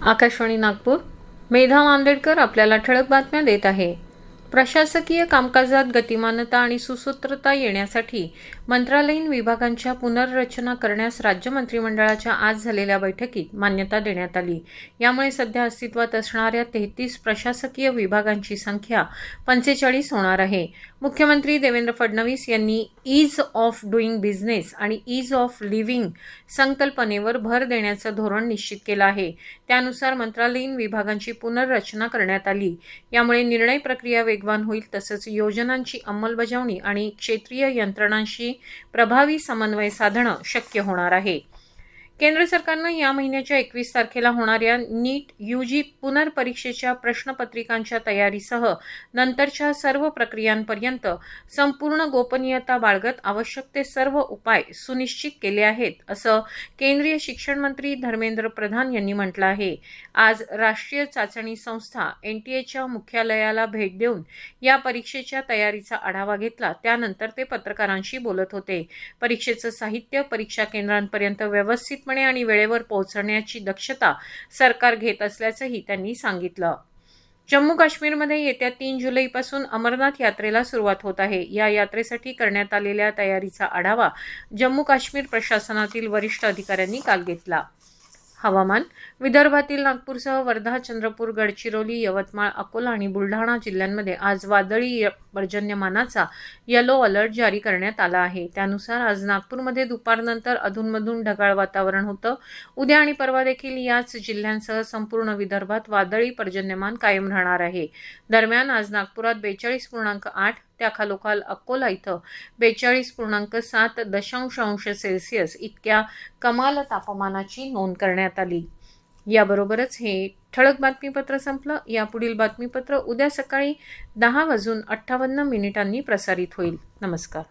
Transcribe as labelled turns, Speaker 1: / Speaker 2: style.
Speaker 1: आकाशवाणी नागपूर. मेधा मांदेडकर आपल्याला ठळक बातम्या देत आहे. प्रशासकीय कामकाजात गतिमानता आणि सुसूत्रता येण्यासाठी मंत्रालयीन विभागांच्या पुनर्रचना करण्यास राज्य मंत्रिमंडळाच्या आज झालेल्या बैठकीत मान्यता देण्यात आली. यामुळे सध्या अस्तित्वात असणाऱ्या 33 प्रशासकीय विभागांची संख्या 45 होणार आहे. मुख्यमंत्री देवेंद्र फडणवीस यांनी ईज ऑफ डुईंग बिझनेस आणि ईज ऑफ लिव्हिंग संकल्पनेवर भर देण्याचं धोरण निश्चित केलं आहे. त्यानुसार मंत्रालयीन विभागांची पुनर्रचना करण्यात आली. यामुळे निर्णय प्रक्रिया वेगवान होईल, तसंच योजनांची अंमलबजावणी आणि क्षेत्रीय यंत्रणांशी प्रभावी समन्वय साधणं शक्य होणार आहे. केंद्र सरकारनं या महिन्याच्या 21 तारखेला होणाऱ्या नीट UG पुनर्परीक्षेच्या प्रश्नपत्रिकांच्या तयारीसह नंतरच्या सर्व प्रक्रियांपर्यंत संपूर्ण गोपनीयता बाळगत आवश्यक ते सर्व उपाय सुनिश्चित केले आहेत, असं केंद्रीय शिक्षण मंत्री धर्मेंद्र प्रधान यांनी म्हटलं आहे. आज राष्ट्रीय चाचणी संस्था NTAच्या मुख्यालयाला भेट देऊन या परीक्षेच्या तयारीचा आढावा घेतला. त्यानंतर ते पत्रकारांशी बोलत होते. परीक्षेचं साहित्य परीक्षा केंद्रांपर्यंत व्यवस्थित आणि वेळेवर पोहोचण्याची दक्षता सरकार घेत असल्याचंही त्यांनी सांगितलं. जम्मू काश्मीरमध्ये येत्या 3 जुलैपासून अमरनाथ यात्रेला सुरुवात होत आहे. या यात्रेसाठी करण्यात आलेल्या तयारीचा आढावा जम्मू काश्मीर प्रशासनातील वरिष्ठ अधिकाऱ्यांनी काल घेतला. हवामान. विदर्भातील नागपूरसह वर्धा, चंद्रपूर, गडचिरोली, यवतमाळ, अकोला आणि बुलढाणा जिल्ह्यांमध्ये आज वादळी पर्जन्यमानाचा येलो अलर्ट जारी करण्यात आला आहे. त्यानुसार आज नागपूरमध्ये दुपारनंतर अधूनमधून ढगाळ वातावरण होतं. उद्या आणि परवा देखील याच जिल्ह्यांसह संपूर्ण विदर्भात वादळी पर्जन्यमान कायम राहणार आहे. दरम्यान आज नागपुरात 42.8, त्याखालोखाल अकोला इथं 42.7 अंश सेल्सिअस इतक्या कमाल तापमानाची नोंद करण्यात आली. याबरोबरच हे ठळक बातमीपत्र संपलं. यापुढील बातमीपत्र उद्या सकाळी 10:58 प्रसारित होईल. नमस्कार.